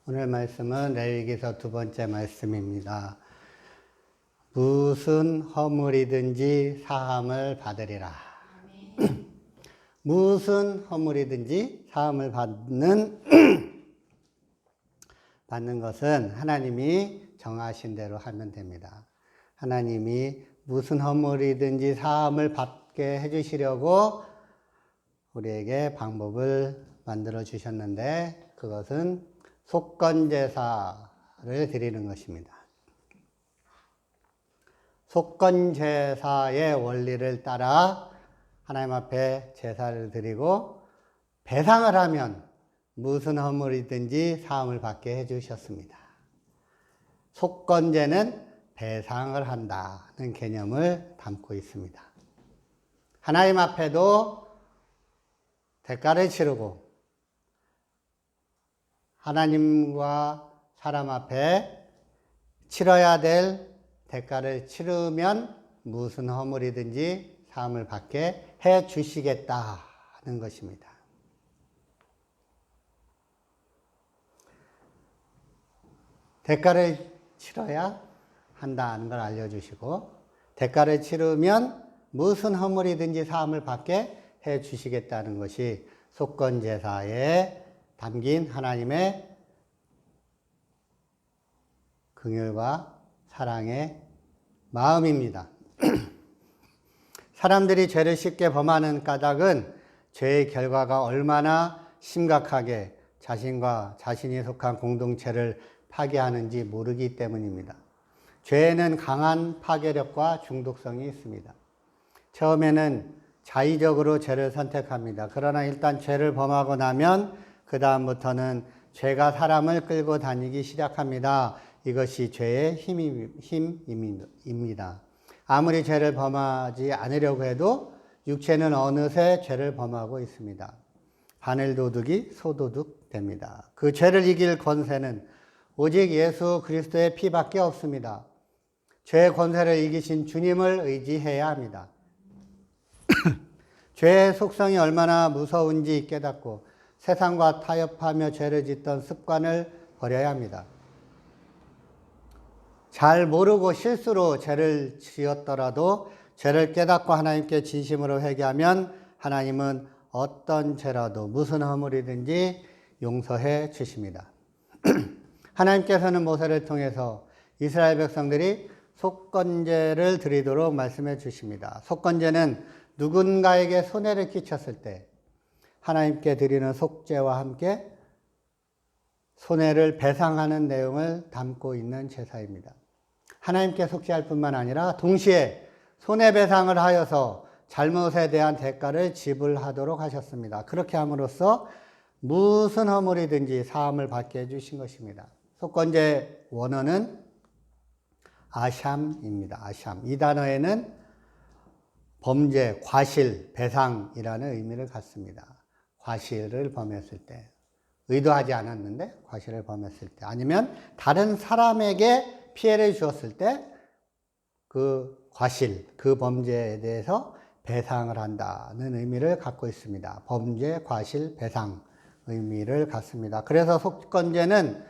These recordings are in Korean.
오늘 말씀은 레위기서 2번째 말씀입니다. 무슨 허물이든지 사함을 받으리라. 무슨 허물이든지 사함을 받는 것은 하나님이 정하신 대로 하면 됩니다. 하나님이 무슨 허물이든지 사함을 받게 해주시려고 우리에게 방법을 만들어 주셨는데, 그것은 속건제사를 드리는 것입니다. 속건제사의 원리를 따라 하나님 앞에 제사를 드리고 배상을 하면 무슨 허물이든지 사함을 받게 해주셨습니다. 속건제는 배상을 한다는 개념을 담고 있습니다. 하나님 앞에도 대가를 치르고 하나님과 사람 앞에 치러야 될 대가를 치르면 무슨 허물이든지 사함을 받게 해 주시겠다는 것입니다. 대가를 치러야 한다는 걸 알려주시고, 대가를 치르면 무슨 허물이든지 사함을 받게 해 주시겠다는 것이 속건제사에 담긴 하나님의 긍휼과 사랑의 마음입니다. 사람들이 죄를 쉽게 범하는 까닭은 죄의 결과가 얼마나 심각하게 자신과 자신이 속한 공동체를 파괴하는지 모르기 때문입니다. 죄에는 강한 파괴력과 중독성이 있습니다. 처음에는 자의적으로 죄를 선택합니다. 그러나 일단 죄를 범하고 나면 그 다음부터는 죄가 사람을 끌고 다니기 시작합니다. 이것이 죄의 힘입니다. 아무리 죄를 범하지 않으려고 해도 육체는 어느새 죄를 범하고 있습니다. 바늘도둑이 소도둑 됩니다. 그 죄를 이길 권세는 오직 예수 그리스도의 피밖에 없습니다. 죄의 권세를 이기신 주님을 의지해야 합니다. 죄의 속성이 얼마나 무서운지 깨닫고 세상과 타협하며 죄를 짓던 습관을 버려야 합니다. 잘 모르고 실수로 죄를 지었더라도 죄를 깨닫고 하나님께 진심으로 회개하면 하나님은 어떤 죄라도 무슨 허물이든지 용서해 주십니다. 하나님께서는 모세를 통해서 이스라엘 백성들이 속건제를 드리도록 말씀해 주십니다. 속건제는 누군가에게 손해를 끼쳤을 때 하나님께 드리는 속죄와 함께 손해를 배상하는 내용을 담고 있는 제사입니다. 하나님께 속죄할 뿐만 아니라 동시에 손해배상을 하여서 잘못에 대한 대가를 지불하도록 하셨습니다. 그렇게 함으로써 무슨 허물이든지 사함을 받게 해주신 것입니다. 속건제 원어는 아샴입니다. 아샴. 이 단어에는 범죄, 과실, 배상이라는 의미를 갖습니다. 과실을 범했을 때, 의도하지 않았는데 과실을 범했을 때, 아니면 다른 사람에게 피해를 주었을 때 그 과실, 그 범죄에 대해서 배상을 한다는 의미를 갖고 있습니다. 범죄, 과실, 배상 의미를 갖습니다. 그래서 속건제는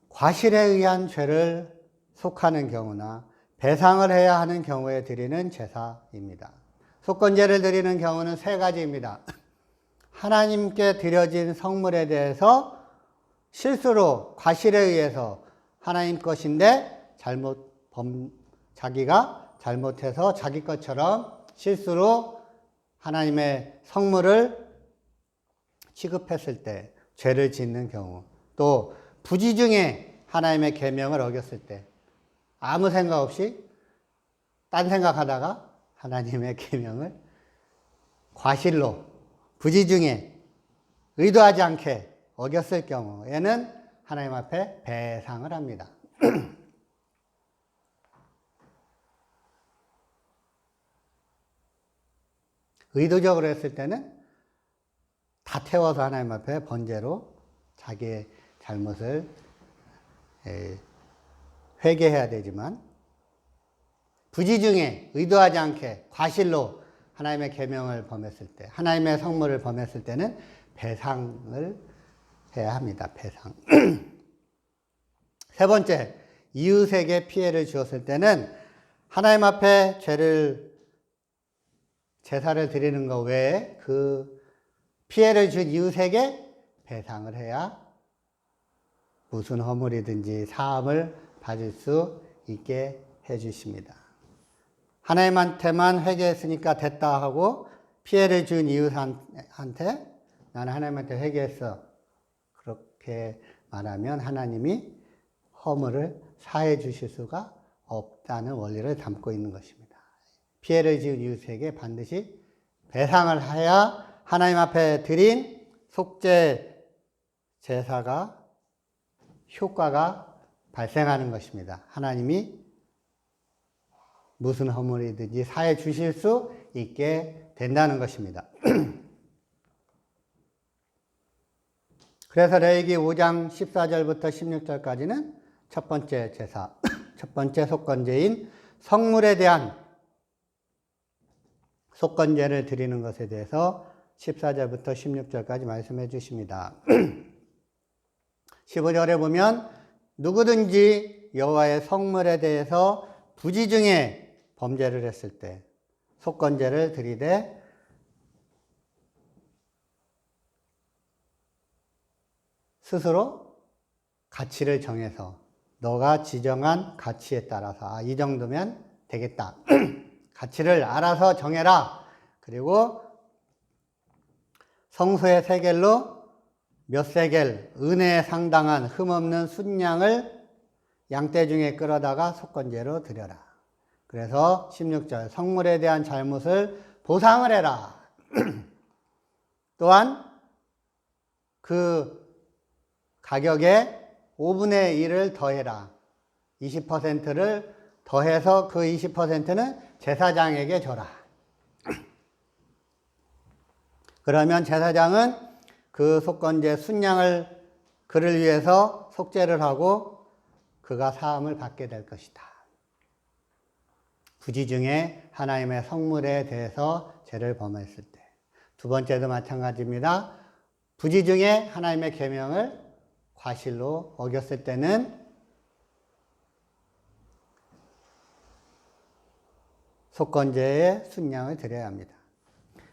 과실에 의한 죄를 속하는 경우나 배상을 해야 하는 경우에 드리는 제사입니다. 속건제를 드리는 경우는 세 가지입니다. 하나님께 드려진 성물에 대해서 실수로 과실에 의해서 하나님 것인데 자기가 잘못해서 자기 것처럼 실수로 하나님의 성물을 취급했을 때 죄를 짓는 경우, 또 부지중에 하나님의 계명을 어겼을 때 아무 생각 없이 딴 생각하다가 하나님의 계명을 과실로 부지중에 의도하지 않게 어겼을 경우에는 하나님 앞에 배상을 합니다. 의도적으로 했을 때는 다 태워서 하나님 앞에 번제로 자기의 잘못을 회개해야 되지만, 부지중에 의도하지 않게 과실로 하나님의 계명을 범했을 때, 하나님의 성물을 범했을 때는 배상을 해야 합니다. 배상. 세 번째, 이웃에게 피해를 주었을 때는 하나님 앞에 제사를 드리는 것 외에 그 피해를 준 이웃에게 배상을 해야 무슨 허물이든지 사함을 받을 수 있게 해주십니다. 하나님한테만 회개했으니까 됐다 하고 피해를 준 이웃한테 나는 하나님한테 회개했어. 그렇게 말하면 하나님이 허물을 사해 주실 수가 없다는 원리를 담고 있는 것입니다. 피해를 지은 이웃에게 반드시 배상을 해야 하나님 앞에 드린 속죄 제사가 효과가 발생하는 것입니다. 하나님이 무슨 허물이든지 사해 주실 수 있게 된다는 것입니다. 그래서 레위기 5장 14절부터 16절까지는 첫 번째 제사, 첫 번째 속건제인 성물에 대한 속건제를 드리는 것에 대해서 14절부터 16절까지 말씀해 주십니다. 15절에 보면 누구든지 여호와의 성물에 대해서 부지 중에 범죄를 했을 때 속건제를 드리되 스스로 가치를 정해서 너가 지정한 가치에 따라서 이 정도면 되겠다. 가치를 알아서 정해라. 그리고 성소의 세겔로 몇 세겔 은혜에 상당한 흠없는 순양을 양떼 중에 끌어다가 속건제로 드려라. 그래서 16절 성물에 대한 잘못을 보상을 해라. 또한 그 가격에 5분의 1을 더해라. 20%를 더해서 그 20%는 제사장에게 줘라. 그러면 제사장은 그 속건제 순양을 그를 위해서 속죄를 하고 그가 사함을 받게 될 것이다. 부지 중에 하나님의 성물에 대해서 죄를 범했을 때. 두 번째도 마찬가지입니다. 부지 중에 하나님의 계명을 과실로 어겼을 때는 속건제의 순양을 드려야 합니다.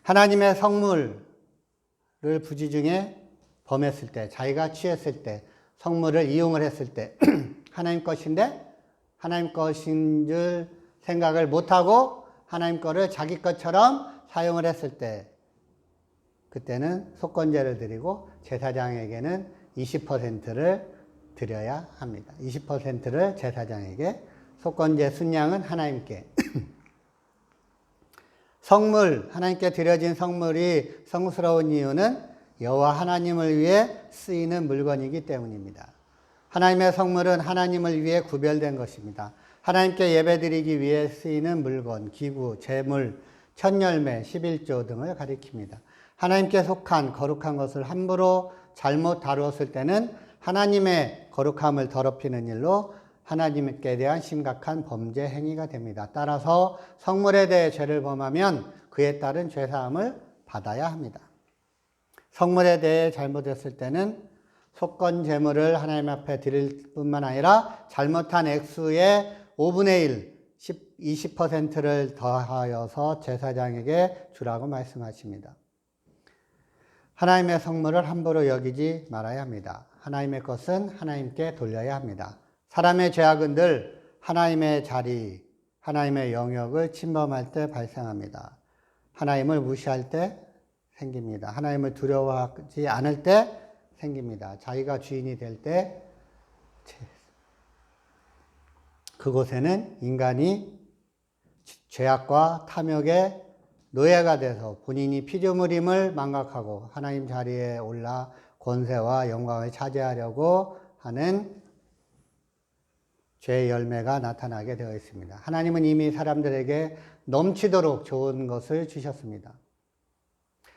하나님의 성물을 부지 중에 범했을 때, 자기가 취했을 때, 성물을 이용을 했을 때 하나님 것인데 하나님 것인 줄 생각을 못하고 하나님 거를 자기 것처럼 사용을 했을 때 그때는 속건제를 드리고 제사장에게는 20%를 드려야 합니다. 20%를 제사장에게, 속건제 순양은 하나님께. 성물, 하나님께 드려진 성물이 성스러운 이유는 여호와 하나님을 위해 쓰이는 물건이기 때문입니다. 하나님의 성물은 하나님을 위해 구별된 것입니다. 하나님께 예배드리기 위해 쓰이는 물건, 기구, 제물, 첫열매, 11조 등을 가리킵니다. 하나님께 속한 거룩한 것을 함부로 잘못 다루었을 때는 하나님의 거룩함을 더럽히는 일로 하나님께 대한 심각한 범죄 행위가 됩니다. 따라서 성물에 대해 죄를 범하면 그에 따른 죄사함을 받아야 합니다. 성물에 대해 잘못했을 때는 속건 제물을 하나님 앞에 드릴 뿐만 아니라 잘못한 액수의 5분의 1, 20%를 더하여서 제사장에게 주라고 말씀하십니다. 하나님의 성물을 함부로 여기지 말아야 합니다. 하나님의 것은 하나님께 돌려야 합니다. 사람의 죄악은 늘 하나님의 자리, 하나님의 영역을 침범할 때 발생합니다. 하나님을 무시할 때 생깁니다. 하나님을 두려워하지 않을 때 생깁니다. 자기가 주인이 될 때 그곳에는 인간이 죄악과 탐욕의 노예가 돼서 본인이 피조물임을 망각하고 하나님 자리에 올라 권세와 영광을 차지하려고 하는 죄의 열매가 나타나게 되어 있습니다. 하나님은 이미 사람들에게 넘치도록 좋은 것을 주셨습니다.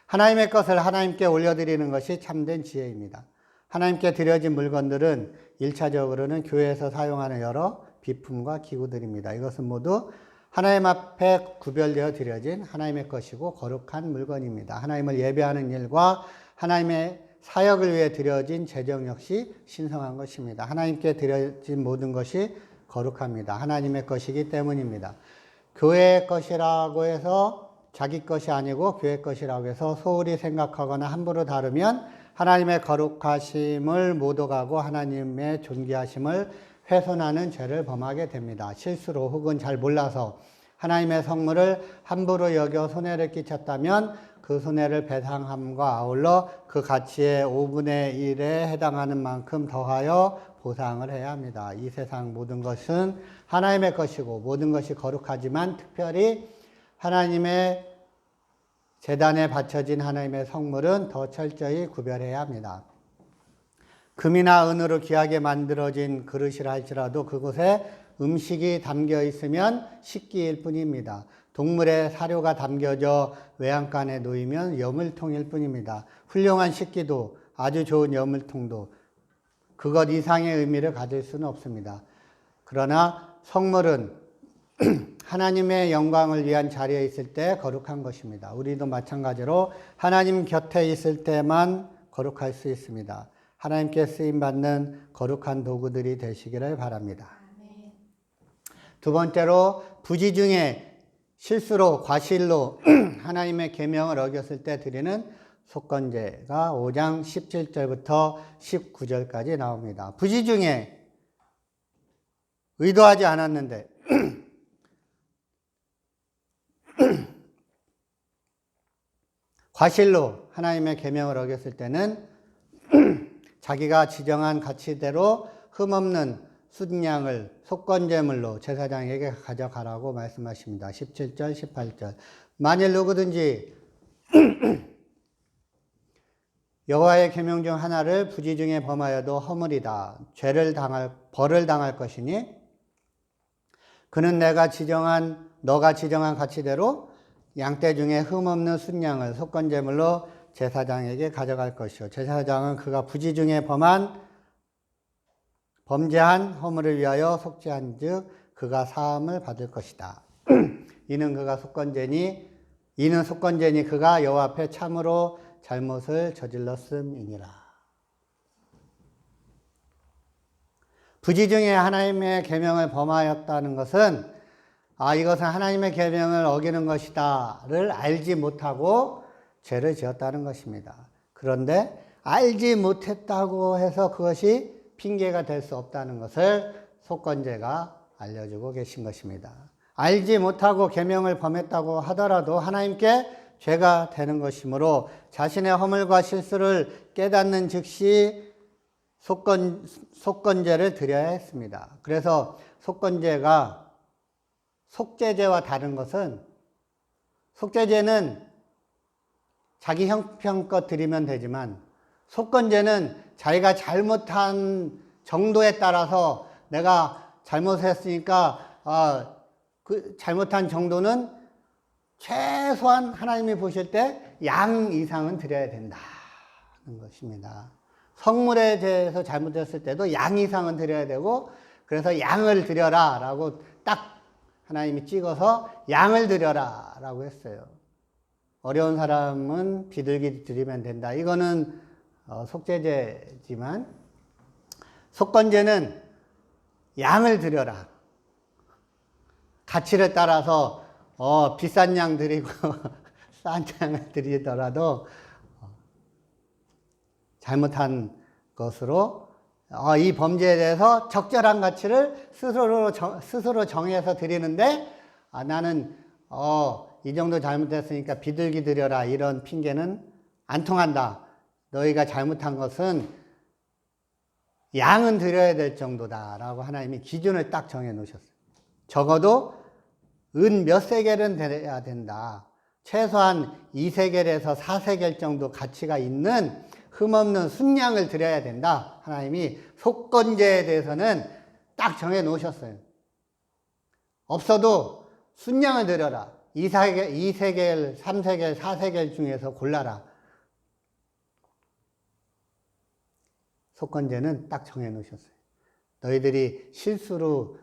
하나님의 것을 하나님께 올려드리는 것이 참된 지혜입니다. 하나님께 드려진 물건들은 1차적으로는 교회에서 사용하는 여러 비품과 기구들입니다. 이것은 모두 하나님 앞에 구별되어 드려진 하나님의 것이고 거룩한 물건입니다. 하나님을 예배하는 일과 하나님의 사역을 위해 드려진 제정 역시 신성한 것입니다. 하나님께 드려진 모든 것이 거룩합니다. 하나님의 것이기 때문입니다. 교회의 것이라고 해서 자기 것이 아니고 교회 것이라고 해서 소홀히 생각하거나 함부로 다루면 하나님의 거룩하심을 못 오가고 하나님의 존귀하심을 훼손하는 죄를 범하게 됩니다. 실수로 혹은 잘 몰라서 하나님의 성물을 함부로 여겨 손해를 끼쳤다면 그 손해를 배상함과 아울러 그 가치의 5분의 1에 해당하는 만큼 더하여 보상을 해야 합니다. 이 세상 모든 것은 하나님의 것이고 모든 것이 거룩하지만 특별히 하나님의 제단에 바쳐진 하나님의 성물은 더 철저히 구별해야 합니다. 금이나 은으로 귀하게 만들어진 그릇이라 할지라도 그곳에 음식이 담겨 있으면 식기일 뿐입니다. 동물의 사료가 담겨져 외양간에 놓이면 여물통일 뿐입니다. 훌륭한 식기도 아주 좋은 여물통도 그것 이상의 의미를 가질 수는 없습니다. 그러나 성물은 하나님의 영광을 위한 자리에 있을 때 거룩한 것입니다. 우리도 마찬가지로 하나님 곁에 있을 때만 거룩할 수 있습니다. 하나님께 쓰임받는 거룩한 도구들이 되시기를 바랍니다. 두 번째로 부지 중에 실수로 과실로 하나님의 계명을 어겼을 때 드리는 속건제가 5장 17절부터 19절까지 나옵니다. 부지 중에 의도하지 않았는데 과실로 하나님의 계명을 어겼을 때는 자기가 지정한 가치대로 흠없는 순양을 속건제물로 제사장에게 가져가라고 말씀하십니다. 17절, 18절. 만일 누구든지 여호와의 계명 중 하나를 부지 중에 범하여도 허물이다. 벌을 당할 것이니 그는 너가 지정한 가치대로 양떼 중에 흠없는 순양을 속건제물로 제사장에게 가져갈 것이요. 제사장은 그가 부지 중에 범죄한 허물을 위하여 속죄한 즉 그가 사함을 받을 것이다. 이는 속건제니 그가 여호와 앞에 참으로 잘못을 저질렀음이니라. 부지 중에 하나님의 계명을 범하였다는 것은 이것은 하나님의 계명을 어기는 것이다를 알지 못하고 죄를 지었다는 것입니다. 그런데 알지 못했다고 해서 그것이 핑계가 될 수 없다는 것을 속건제가 알려주고 계신 것입니다. 알지 못하고 계명을 범했다고 하더라도 하나님께 죄가 되는 것이므로 자신의 허물과 실수를 깨닫는 즉시 속건제를 드려야 했습니다. 그래서 속건제가 속죄제와 다른 것은 속죄제는 자기 형편껏 드리면 되지만 속건제는 자기가 잘못한 정도에 따라서 내가 잘못했으니까 그 잘못한 정도는 최소한 하나님이 보실 때 양 이상은 드려야 된다는 것입니다. 성물에 대해서 잘못했을 때도 양 이상은 드려야 되고 그래서 양을 드려라 라고 딱 하나님이 찍어서 양을 드려라 라고 했어요. 어려운 사람은 비둘기 드리면 된다. 이거는 속죄제지만 속건제는 양을 드려라. 가치를 따라서 비싼 양 드리고 싼 양을 드리더라도 잘못한 것으로 이 범죄에 대해서 적절한 가치를 스스로 정해서 드리는데 나는 이 정도 잘못했으니까 비둘기 드려라 이런 핑계는 안 통한다. 너희가 잘못한 것은 양은 드려야 될 정도다라고 하나님이 기준을 딱 정해 놓으셨어요. 적어도 은 몇 세겔은 돼야 된다. 최소한 2세겔에서 4세겔 정도 가치가 있는 흠없는 순양을 드려야 된다. 하나님이 속건제에 대해서는 딱 정해 놓으셨어요. 없어도 순양을 드려라. 2세겔, 3세겔, 4세겔 중에서 골라라. 속건제는 딱 정해 놓으셨어요. 너희들이 실수로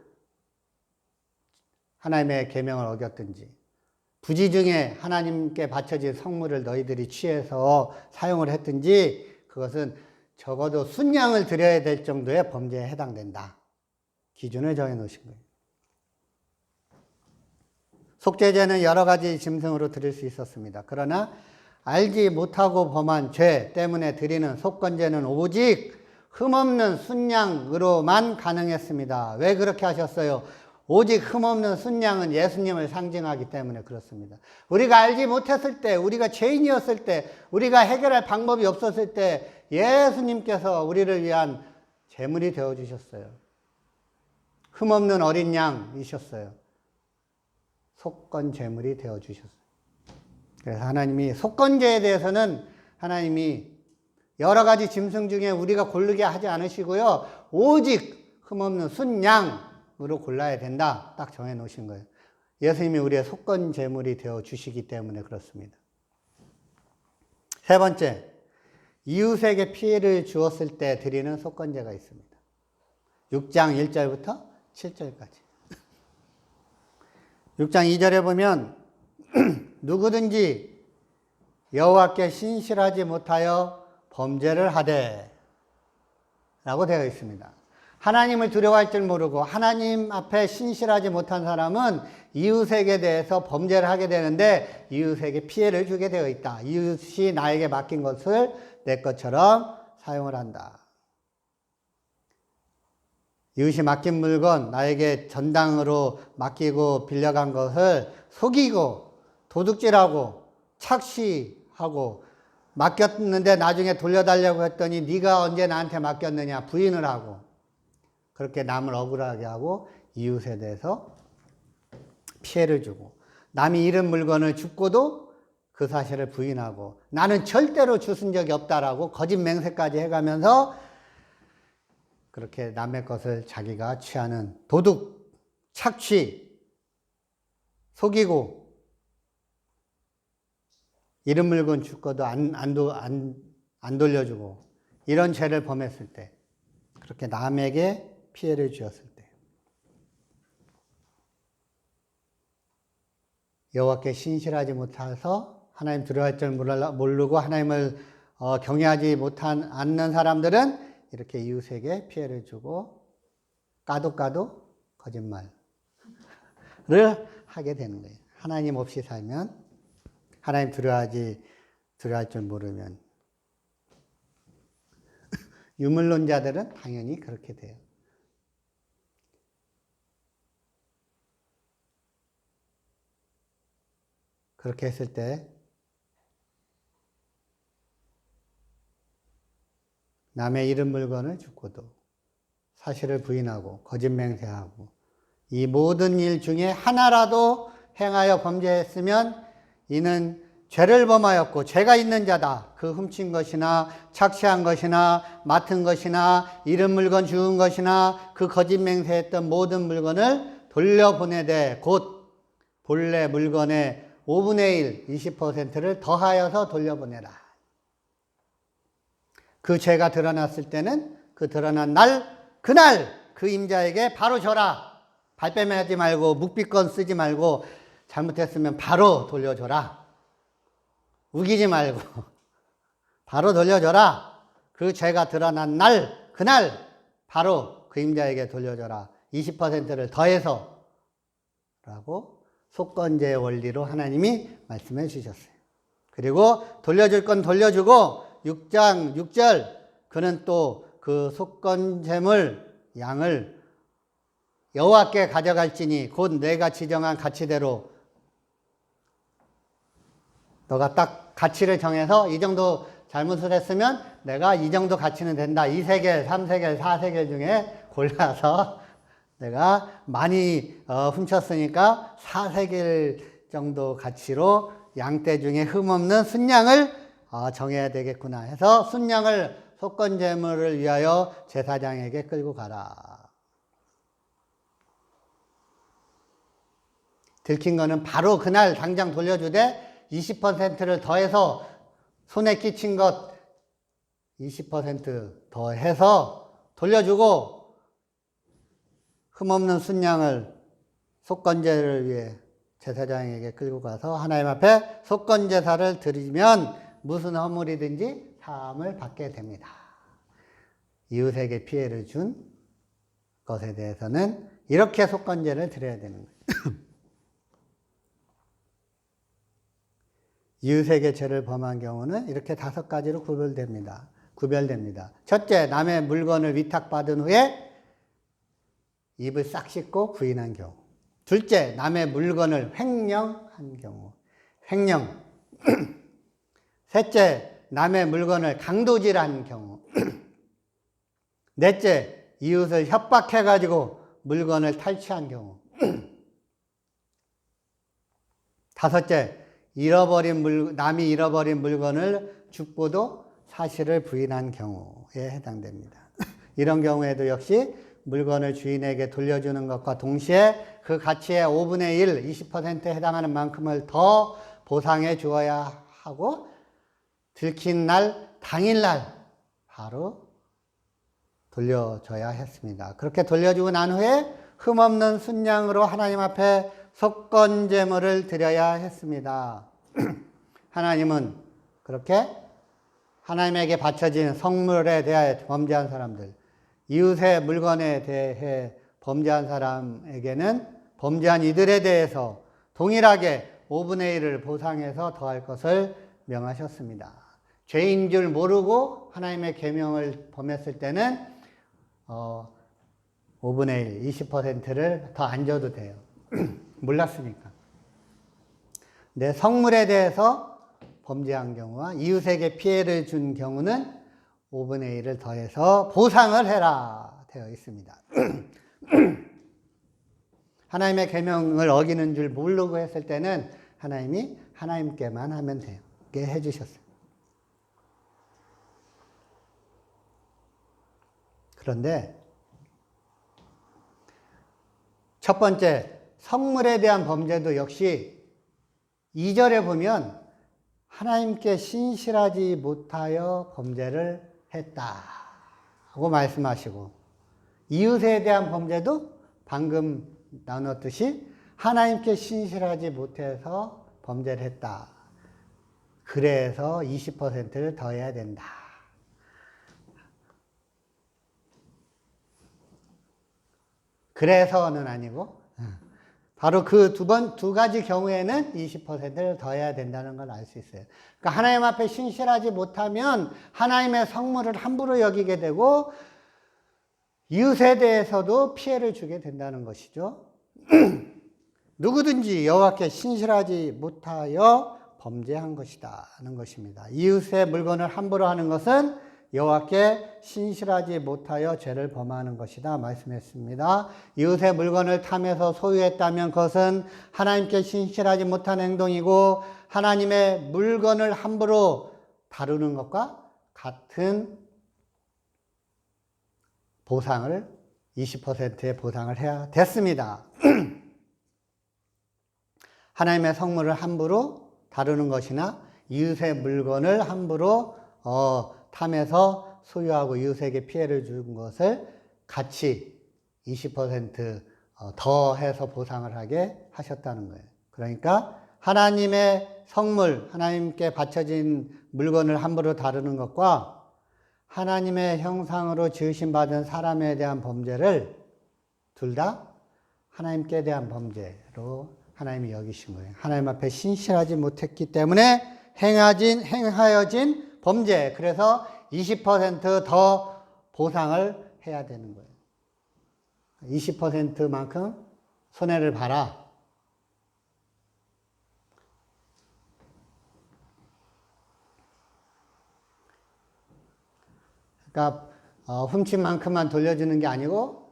하나님의 계명을 어겼든지 부지 중에 하나님께 바쳐진 성물을 너희들이 취해서 사용을 했든지 그것은 적어도 순양을 드려야 될 정도의 범죄에 해당된다. 기준을 정해 놓으신 거예요. 속죄제는 여러 가지 짐승으로 드릴 수 있었습니다. 그러나 알지 못하고 범한 죄 때문에 드리는 속건제는 오직 흠없는 순양으로만 가능했습니다. 왜 그렇게 하셨어요? 오직 흠없는 순양은 예수님을 상징하기 때문에 그렇습니다. 우리가 알지 못했을 때, 우리가 죄인이었을 때, 우리가 해결할 방법이 없었을 때 예수님께서 우리를 위한 제물이 되어주셨어요. 흠없는 어린 양이셨어요. 속건 제물이 되어주셨어요. 그래서 하나님이 속건제에 대해서는 하나님이 여러 가지 짐승 중에 우리가 고르게 하지 않으시고요. 오직 흠없는 순양으로 골라야 된다. 딱 정해 놓으신 거예요. 예수님이 우리의 속건 제물이 되어 주시기 때문에 그렇습니다. 세 번째, 이웃에게 피해를 주었을 때 드리는 속건제가 있습니다. 6장 1절부터 7절까지. 6장 2절에 보면 누구든지 여호와께 신실하지 못하여 범죄를 하되 라고 되어 있습니다. 하나님을 두려워할 줄 모르고 하나님 앞에 신실하지 못한 사람은 이웃에게 대해서 범죄를 하게 되는데 이웃에게 피해를 주게 되어 있다. 이웃이 나에게 맡긴 것을 내 것처럼 사용을 한다. 이웃이 맡긴 물건, 나에게 전당으로 맡기고 빌려간 것을 속이고 도둑질하고 착시하고 맡겼는데 나중에 돌려달라고 했더니 네가 언제 나한테 맡겼느냐 부인을 하고 그렇게 남을 억울하게 하고 이웃에 대해서 피해를 주고 남이 잃은 물건을 줍고도 그 사실을 부인하고 나는 절대로 주순 적이 없다라고 거짓 맹세까지 해가면서 그렇게 남의 것을 자기가 취하는 도둑, 착취, 속이고 잃은 물건 줍고도 안 돌려주고 이런 죄를 범했을 때 그렇게 남에게 피해를 주었을 때 여호와께 신실하지 못해서 하나님 두려워할 줄 모르고 하나님을 경외하지 않는 사람들은 이렇게 이웃에게 피해를 주고 까도 거짓말을 하게 되는 거예요. 하나님 없이 살면 하나님 두려워할 줄 모르면 유물론자들은 당연히 그렇게 돼요. 그렇게 했을 때 남의 잃은 물건을 줍고도 사실을 부인하고 거짓 맹세하고 이 모든 일 중에 하나라도 행하여 범죄했으면 이는 죄를 범하였고 죄가 있는 자다. 그 훔친 것이나 착취한 것이나 맡은 것이나 잃은 물건 주운 것이나 그 거짓 맹세했던 모든 물건을 돌려보내되 곧 본래 물건의 5분의 1, 20%를 더하여서 돌려보내라. 그 죄가 드러났을 때는 그 드러난 그날 그 임자에게 바로 줘라. 발뺌하지 말고 묵비권 쓰지 말고 잘못했으면 바로 돌려줘라. 우기지 말고 바로 돌려줘라. 그 죄가 드러난 그날 바로 그 임자에게 돌려줘라. 20%를 더해서 라고 속건제의 원리로 하나님이 말씀해 주셨어요. 그리고 돌려줄 건 돌려주고 6장 6절 그는 또 그 속건제물 양을 여호와께 가져갈지니 곧 내가 지정한 가치대로 너가 딱 가치를 정해서 이 정도 잘못을 했으면 내가 이 정도 가치는 된다. 2세겔, 3세겔, 4세겔 중에 골라서 내가 많이 훔쳤으니까 4세겔 정도 가치로 양떼 중에 흠없는 순양을 정해야 되겠구나 해서 순양을 속건제물을 위하여 제사장에게 끌고 가라. 들킨 거는 바로 그날 당장 돌려주되 20%를 더해서 손에 끼친 것 20% 더해서 돌려주고 흠없는 순양을 속건제를 위해 제사장에게 끌고 가서 하나님 앞에 속건제사를 드리면 무슨 허물이든지 사함을 받게 됩니다. 이웃에게 피해를 준 것에 대해서는 이렇게 속건제를 드려야 되는 거예요. 이웃에게 죄를 범한 경우는 이렇게 5가지로 구별됩니다. 첫째, 남의 물건을 위탁받은 후에 입을 싹 씻고 부인한 경우. 둘째, 남의 물건을 횡령한 경우. 횡령. 셋째, 남의 물건을 강도질한 경우. 넷째, 이웃을 협박해가지고 물건을 탈취한 경우. 다섯째, 남이 잃어버린 물건을 죽고도 사실을 부인한 경우에 해당됩니다. 이런 경우에도 역시 물건을 주인에게 돌려주는 것과 동시에 그 가치의 5분의 1, 20%에 해당하는 만큼을 더 보상해 주어야 하고, 들킨 날, 당일날 바로 돌려줘야 했습니다. 그렇게 돌려주고 난 후에 흠없는 순양으로 하나님 앞에 속건제물을 드려야 했습니다. 하나님은 그렇게 하나님에게 바쳐진 성물에 대하여 범죄한 사람들, 이웃의 물건에 대해 범죄한 사람에게는 범죄한 이들에 대해서 동일하게 5분의 1을 보상해서 더할 것을 명하셨습니다. 죄인 줄 모르고 하나님의 계명을 범했을 때는 5분의 1, 20%를 더 안 줘도 돼요. 몰랐으니까. 내 성물에 대해서 범죄한 경우와 이웃에게 피해를 준 경우는 5분의 1을 더해서 보상을 해라 되어 있습니다. 하나님의 계명을 어기는 줄 모르고 했을 때는 하나님이 하나님께만 하면 돼요. 이렇게 해주셨어요. 그런데 첫 번째, 성물에 대한 범죄도 역시 2절에 보면 하나님께 신실하지 못하여 범죄를 했다고 말씀하시고, 이웃에 대한 범죄도 방금 나눴듯이 하나님께 신실하지 못해서 범죄를 했다. 그래서 20%를 더해야 된다. 그래서는 아니고 바로 그 두 가지 경우에는 20%를 더해야 된다는 걸 알 수 있어요. 그러니까 하나님 앞에 신실하지 못하면 하나님의 성물을 함부로 여기게 되고 이웃에 대해서도 피해를 주게 된다는 것이죠. 누구든지 여호와께 신실하지 못하여 범죄한 것이다는 것입니다. 이웃의 물건을 함부로 하는 것은 여호와께 신실하지 못하여 죄를 범하는 것이다 말씀했습니다. 이웃의 물건을 탐해서 소유했다면 그것은 하나님께 신실하지 못한 행동이고 하나님의 물건을 함부로 다루는 것과 같은 보상을 20%의 보상을 해야 됐습니다. 하나님의 성물을 함부로 다루는 것이나 이웃의 물건을 함부로 탐해서 소유하고 이웃에게 피해를 준 것을 같이 20% 더해서 보상을 하게 하셨다는 거예요. 그러니까 하나님의 성물, 하나님께 바쳐진 물건을 함부로 다루는 것과 하나님의 형상으로 지으심 받은 사람에 대한 범죄를 둘 다 하나님께 대한 범죄로 하나님이 여기신 거예요. 하나님 앞에 신실하지 못했기 때문에 행하여진 범죄. 그래서 20% 보상을 해야 되는 거예요. 20%만큼 손해를 봐라. 그러니까 훔친 만큼만 돌려주는 게 아니고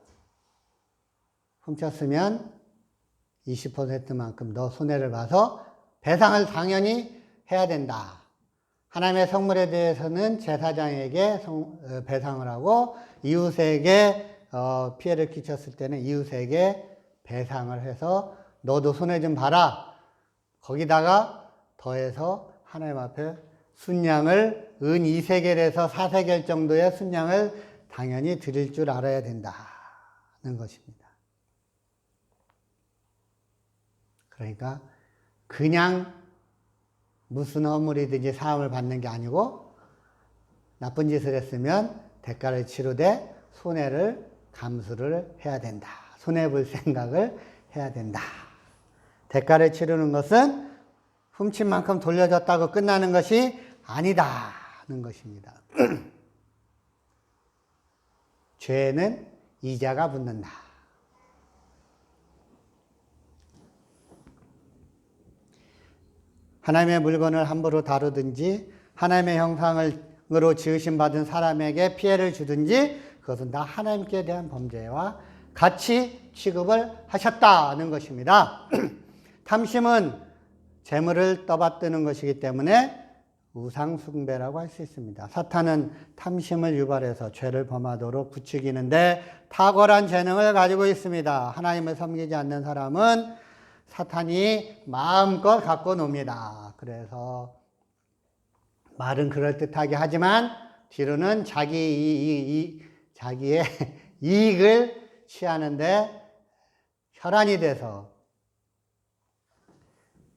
훔쳤으면 20%만큼 더 손해를 봐서 배상을 당연히 해야 된다. 하나님의 성물에 대해서는 제사장에게 배상을 하고 이웃에게 피해를 끼쳤을 때는 이웃에게 배상을 해서 너도 손해 좀 봐라. 거기다가 더해서 하나님 앞에 순양을 은 2세겔에서 4세겔 정도의 순양을 당연히 드릴 줄 알아야 된다는 것입니다. 그러니까 그냥 무슨 허물이든지 사함을 받는 게 아니고 나쁜 짓을 했으면 대가를 치르되 손해를 감수를 해야 된다. 손해볼 생각을 해야 된다. 대가를 치르는 것은 훔친 만큼 돌려줬다고 끝나는 것이 아니다는 것입니다. 죄는 이자가 붙는다. 하나님의 물건을 함부로 다루든지 하나님의 형상으로 지으심 받은 사람에게 피해를 주든지 그것은 다 하나님께 대한 범죄와 같이 취급을 하셨다는 것입니다. 탐심은 재물을 떠받드는 것이기 때문에 우상숭배라고 할 수 있습니다. 사탄은 탐심을 유발해서 죄를 범하도록 부추기는데 탁월한 재능을 가지고 있습니다. 하나님을 섬기지 않는 사람은 사탄이 마음껏 갖고 놉니다. 그래서 말은 그럴듯하게 하지만 뒤로는 자기의 이익을 취하는데 혈안이 돼서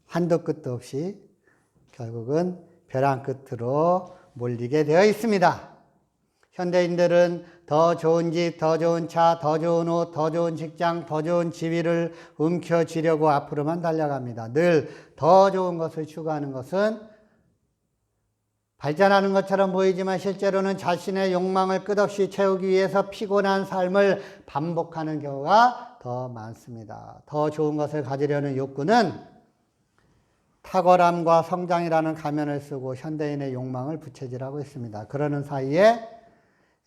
한도 끝도 없이 결국은 벼랑 끝으로 몰리게 되어 있습니다. 현대인들은 더 좋은 집, 더 좋은 차, 더 좋은 옷, 더 좋은 직장, 더 좋은 지위를 움켜쥐려고 앞으로만 달려갑니다. 늘 더 좋은 것을 추구하는 것은 발전하는 것처럼 보이지만 실제로는 자신의 욕망을 끝없이 채우기 위해서 피곤한 삶을 반복하는 경우가 더 많습니다. 더 좋은 것을 가지려는 욕구는 탁월함과 성장이라는 가면을 쓰고 현대인의 욕망을 부채질하고 있습니다. 그러는 사이에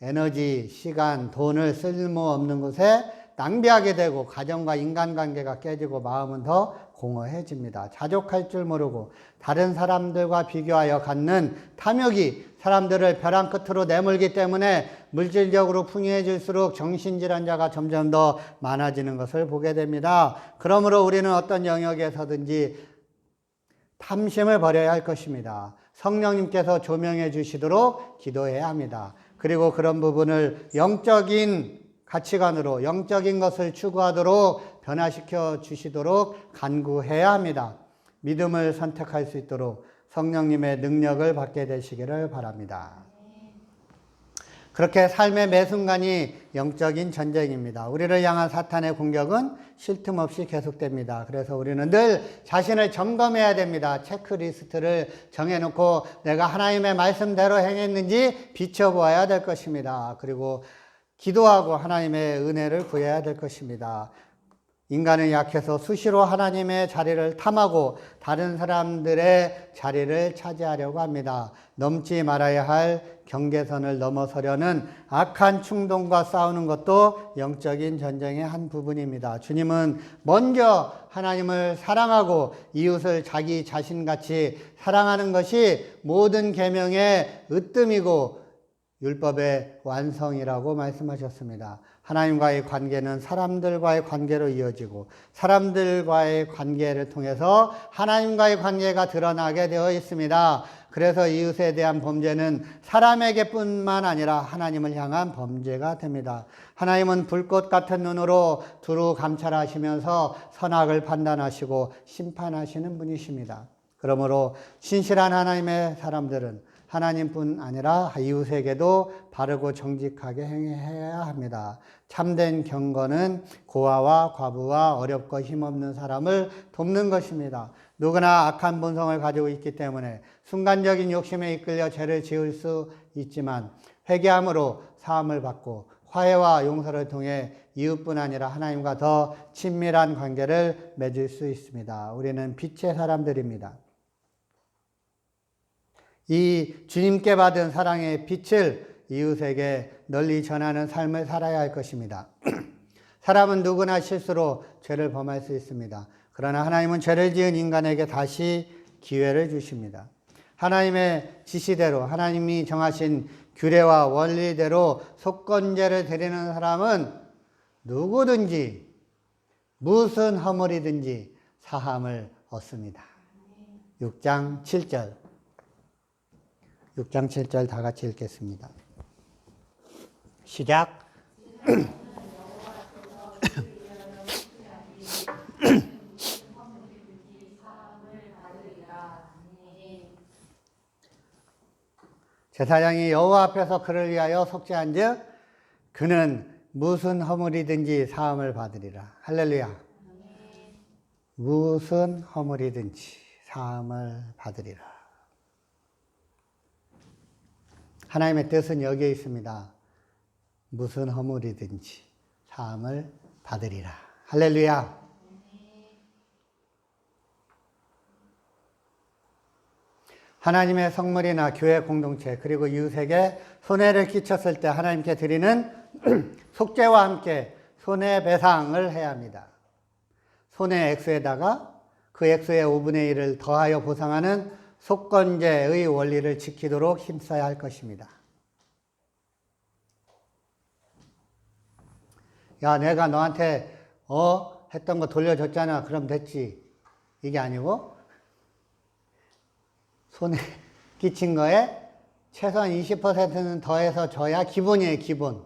에너지, 시간, 돈을 쓸모없는 곳에 낭비하게 되고 가정과 인간관계가 깨지고 마음은 더 공허해집니다. 자족할 줄 모르고 다른 사람들과 비교하여 갖는 탐욕이 사람들을 벼랑 끝으로 내몰기 때문에 물질적으로 풍요해질수록 정신질환자가 점점 더 많아지는 것을 보게 됩니다. 그러므로 우리는 어떤 영역에서든지 탐심을 버려야 할 것입니다. 성령님께서 조명해 주시도록 기도해야 합니다. 그리고 그런 부분을 영적인 가치관으로 영적인 것을 추구하도록 변화시켜 주시도록 간구해야 합니다. 믿음을 선택할 수 있도록 성령님의 능력을 받게 되시기를 바랍니다. 그렇게 삶의 매 순간이 영적인 전쟁입니다. 우리를 향한 사탄의 공격은 쉴 틈 없이 계속됩니다. 그래서 우리는 늘 자신을 점검해야 됩니다. 체크리스트를 정해놓고 내가 하나님의 말씀대로 행했는지 비춰보아야 될 것입니다. 그리고 기도하고 하나님의 은혜를 구해야 될 것입니다. 인간은 약해서 수시로 하나님의 자리를 탐하고 다른 사람들의 자리를 차지하려고 합니다. 넘지 말아야 할 경계선을 넘어서려는 악한 충동과 싸우는 것도 영적인 전쟁의 한 부분입니다. 주님은 먼저 하나님을 사랑하고 이웃을 자기 자신같이 사랑하는 것이 모든 계명의 으뜸이고 율법의 완성이라고 말씀하셨습니다. 하나님과의 관계는 사람들과의 관계로 이어지고 사람들과의 관계를 통해서 하나님과의 관계가 드러나게 되어 있습니다. 그래서 이웃에 대한 범죄는 사람에게뿐만 아니라 하나님을 향한 범죄가 됩니다. 하나님은 불꽃 같은 눈으로 두루 감찰하시면서 선악을 판단하시고 심판하시는 분이십니다. 그러므로 신실한 하나님의 사람들은 하나님뿐 아니라 이웃에게도 바르고 정직하게 행해야 합니다. 참된 경건은 고아와 과부와 어렵고 힘없는 사람을 돕는 것입니다. 누구나 악한 본성을 가지고 있기 때문에 순간적인 욕심에 이끌려 죄를 지을 수 있지만 회개함으로 사함을 받고 화해와 용서를 통해 이웃뿐 아니라 하나님과 더 친밀한 관계를 맺을 수 있습니다. 우리는 빛의 사람들입니다. 이 주님께 받은 사랑의 빛을 이웃에게 널리 전하는 삶을 살아야 할 것입니다. 사람은 누구나 실수로 죄를 범할 수 있습니다. 그러나 하나님은 죄를 지은 인간에게 다시 기회를 주십니다. 하나님의 지시대로 하나님이 정하신 규례와 원리대로 속건제를 드리는 사람은 누구든지 무슨 허물이든지 사함을 얻습니다. 6장 7절 6장 7절 다 같이 읽겠습니다. 시작. 제사장이 여호와 앞에서 그를 위하여 속죄한즉 그는 무슨 허물이든지 사함을 받으리라. 할렐루야. 무슨 허물이든지 사함을 받으리라. 하나님의 뜻은 여기에 있습니다. 무슨 허물이든지 사함을 받으리라. 할렐루야. 하나님의 성물이나 교회 공동체 그리고 이웃에게 손해를 끼쳤을 때 하나님께 드리는 속죄와 함께 손해배상을 해야 합니다. 손해 액수에다가 그 액수의 5분의 1을 더하여 보상하는 속건제의 원리를 지키도록 힘써야 할 것입니다. 야, 내가 너한테 했던 거 돌려줬잖아. 그럼 됐지. 이게 아니고 손해 끼친 거에 최소한 20%는 더해서 줘야 기본이에요. 기본.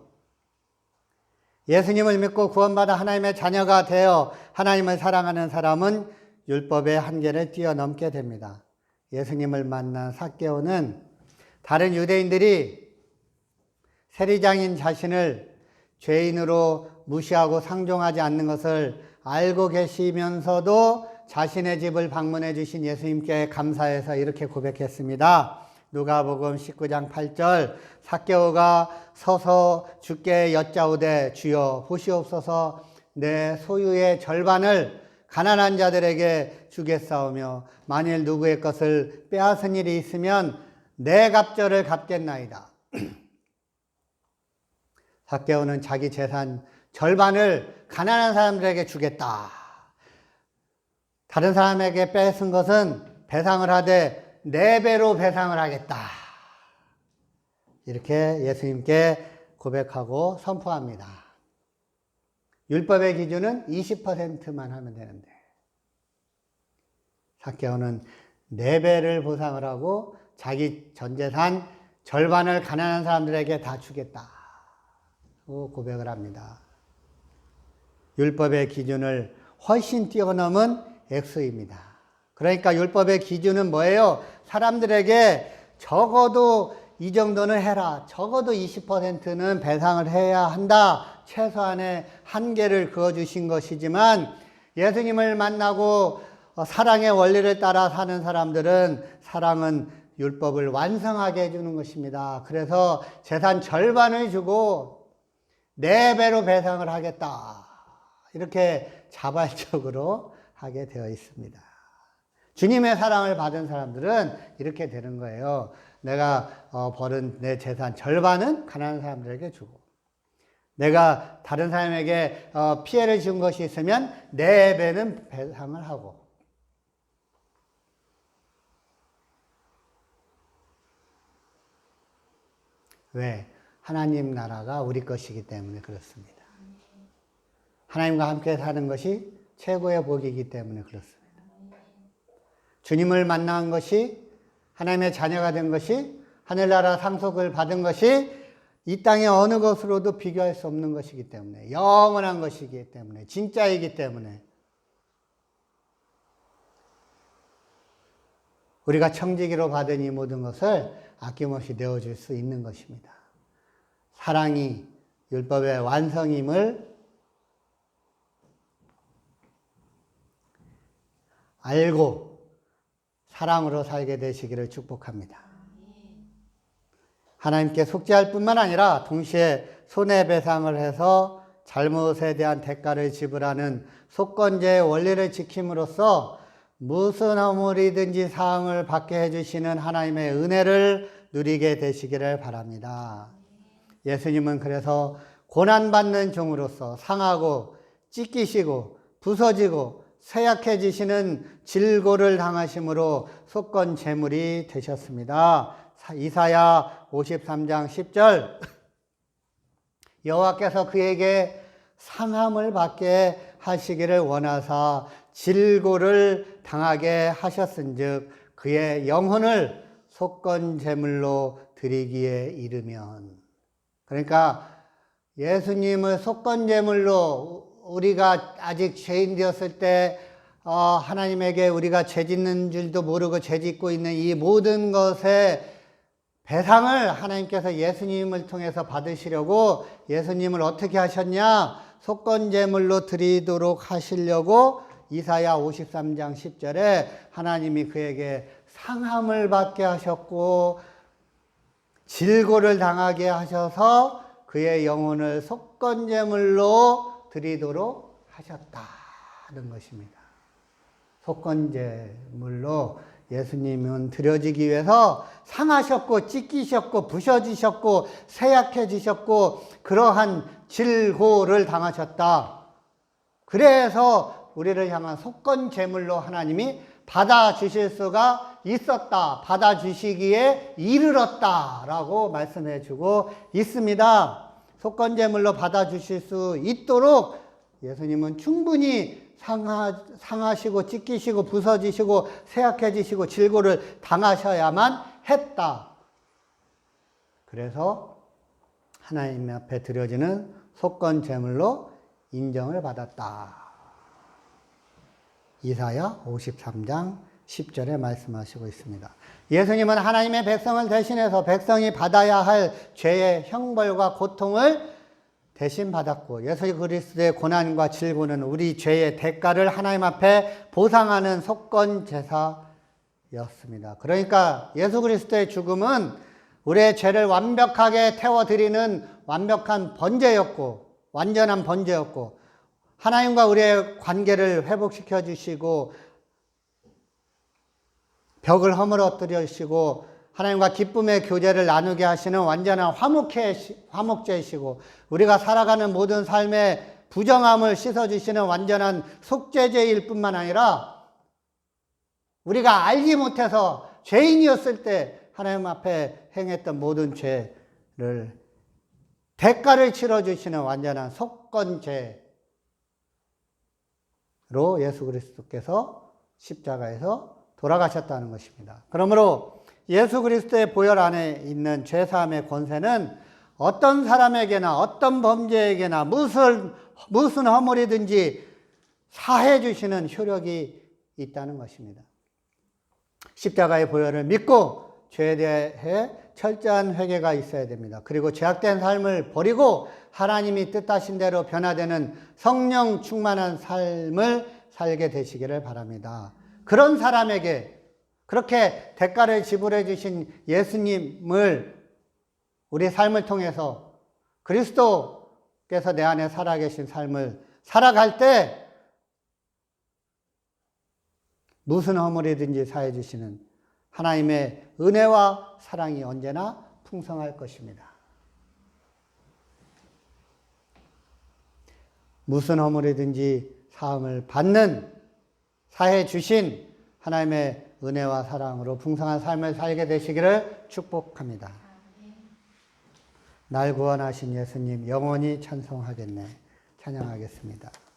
예수님을 믿고 구원받아 하나님의 자녀가 되어 하나님을 사랑하는 사람은 율법의 한계를 뛰어넘게 됩니다. 예수님을 만난 삭개오는 다른 유대인들이 세리장인 자신을 죄인으로 무시하고 상종하지 않는 것을 알고 계시면서도 자신의 집을 방문해 주신 예수님께 감사해서 이렇게 고백했습니다. 누가복음 19장 8절 삭개오가 서서 주께 여짜오되 주여 보시옵소서 내 소유의 절반을 가난한 자들에게 주겠사오며 만일 누구의 것을 빼앗은 일이 있으면 내 갑절을 갚겠나이다. 삭개오는 자기 재산 절반을 가난한 사람들에게 주겠다. 다른 사람에게 뺏은 것은 배상을 하되 4배로 배상을 하겠다. 이렇게 예수님께 고백하고 선포합니다. 율법의 기준은 20%만 하면 되는데 삭개오는 4배를 보상을 하고 자기 전재산 절반을 가난한 사람들에게 다 주겠다고 고백을 합니다. 율법의 기준을 훨씬 뛰어넘은 액수입니다. 그러니까 율법의 기준은 뭐예요? 사람들에게 적어도 이 정도는 해라. 적어도 20%는 배상을 해야 한다. 최소한의 한계를 그어주신 것이지만 예수님을 만나고 사랑의 원리를 따라 사는 사람들은 사랑은 율법을 완성하게 해주는 것입니다. 그래서 재산 절반을 주고 4배로 배상을 하겠다. 이렇게 자발적으로 하게 되어 있습니다. 주님의 사랑을 받은 사람들은 이렇게 되는 거예요. 내가 벌은 내 재산 절반은 가난한 사람들에게 주고 내가 다른 사람에게 피해를 준 것이 있으면 4배는 배상을 하고 왜? 하나님 나라가 우리 것이기 때문에 그렇습니다. 하나님과 함께 사는 것이 최고의 복이기 때문에 그렇습니다. 주님을 만난 것이 하나님의 자녀가 된 것이 하늘나라 상속을 받은 것이 이 땅의 어느 것으로도 비교할 수 없는 것이기 때문에 영원한 것이기 때문에 진짜이기 때문에 우리가 청지기로 받은 이 모든 것을 아낌없이 내어줄 수 있는 것입니다. 사랑이 율법의 완성임을 알고 사랑으로 살게 되시기를 축복합니다. 하나님께 속죄할 뿐만 아니라 동시에 손해배상을 해서 잘못에 대한 대가를 지불하는 속건제의 원리를 지킴으로써 무슨 허물이든지 사함을 받게 해주시는 하나님의 은혜를 누리게 되시기를 바랍니다. 예수님은 그래서 고난받는 종으로서 상하고 찢기시고 부서지고 쇠약해지시는 질고를 당하심으로 속건 제물이 되셨습니다. 이사야 53장 10절 여호와께서 그에게 상함을 받게 하시기를 원하사 질고를 당하게 하셨은즉 그의 영혼을 속건 제물로 드리기에 이르면 그러니까 예수님을 속건 제물로 우리가 아직 죄인 되었을 때 하나님에게 우리가 죄 짓는 줄도 모르고 죄 짓고 있는 이 모든 것에 배상을 하나님께서 예수님을 통해서 받으시려고 예수님을 어떻게 하셨냐? 속건제물로 드리도록 하시려고 이사야 53장 10절에 하나님이 그에게 상함을 받게 하셨고 질고를 당하게 하셔서 그의 영혼을 속건제물로 드리도록 하셨다는 것입니다. 속건제물로 예수님은 드려지기 위해서 상하셨고 찢기셨고 부셔지셨고 쇠약해지셨고 그러한 질고를 당하셨다. 그래서 우리를 향한 속건제물로 하나님이 받아주실 수가 있었다. 받아주시기에 이르렀다라고 말씀해 주고 있습니다. 속건제물로 받아주실 수 있도록 예수님은 충분히 상하시고 찢기시고 부서지시고 쇠약해지시고 질고를 당하셔야만 했다. 그래서 하나님 앞에 드려지는 속건제물로 인정을 받았다. 이사야 53장 10절에 말씀하시고 있습니다. 예수님은 하나님의 백성을 대신해서 백성이 받아야 할 죄의 형벌과 고통을 대신 받았고 예수 그리스도의 고난과 질고는 우리 죄의 대가를 하나님 앞에 보상하는 속건 제사였습니다. 그러니까 예수 그리스도의 죽음은 우리의 죄를 완벽하게 태워드리는 완벽한 번제였고 완전한 번제였고 하나님과 우리의 관계를 회복시켜 주시고 벽을 허물어뜨리시고 하나님과 기쁨의 교제를 나누게 하시는 완전한 화목제이시고 우리가 살아가는 모든 삶의 부정함을 씻어주시는 완전한 속죄제일 뿐만 아니라 우리가 알지 못해서 죄인이었을 때 하나님 앞에 행했던 모든 죄를 대가를 치러주시는 완전한 속건제로 예수 그리스도께서 십자가에서 돌아가셨다는 것입니다. 그러므로 예수 그리스도의 보혈 안에 있는 죄사함의 권세는 어떤 사람에게나 어떤 범죄에게나 무슨 허물이든지 사해 주시는 효력이 있다는 것입니다. 십자가의 보혈을 믿고 죄에 대해 철저한 회개가 있어야 됩니다. 그리고 죄악된 삶을 버리고 하나님이 뜻하신 대로 변화되는 성령 충만한 삶을 살게 되시기를 바랍니다. 그런 사람에게 그렇게 대가를 지불해 주신 예수님을 우리 삶을 통해서 그리스도께서 내 안에 살아계신 삶을 살아갈 때 무슨 허물이든지 사해 주시는 하나님의 은혜와 사랑이 언제나 풍성할 것입니다. 무슨 허물이든지 사함을 받는 사해 주신 하나님의 은혜와 사랑으로 풍성한 삶을 살게 되시기를 축복합니다. 날 구원하신 예수님 영원히 찬송하겠네. 찬양하겠습니다.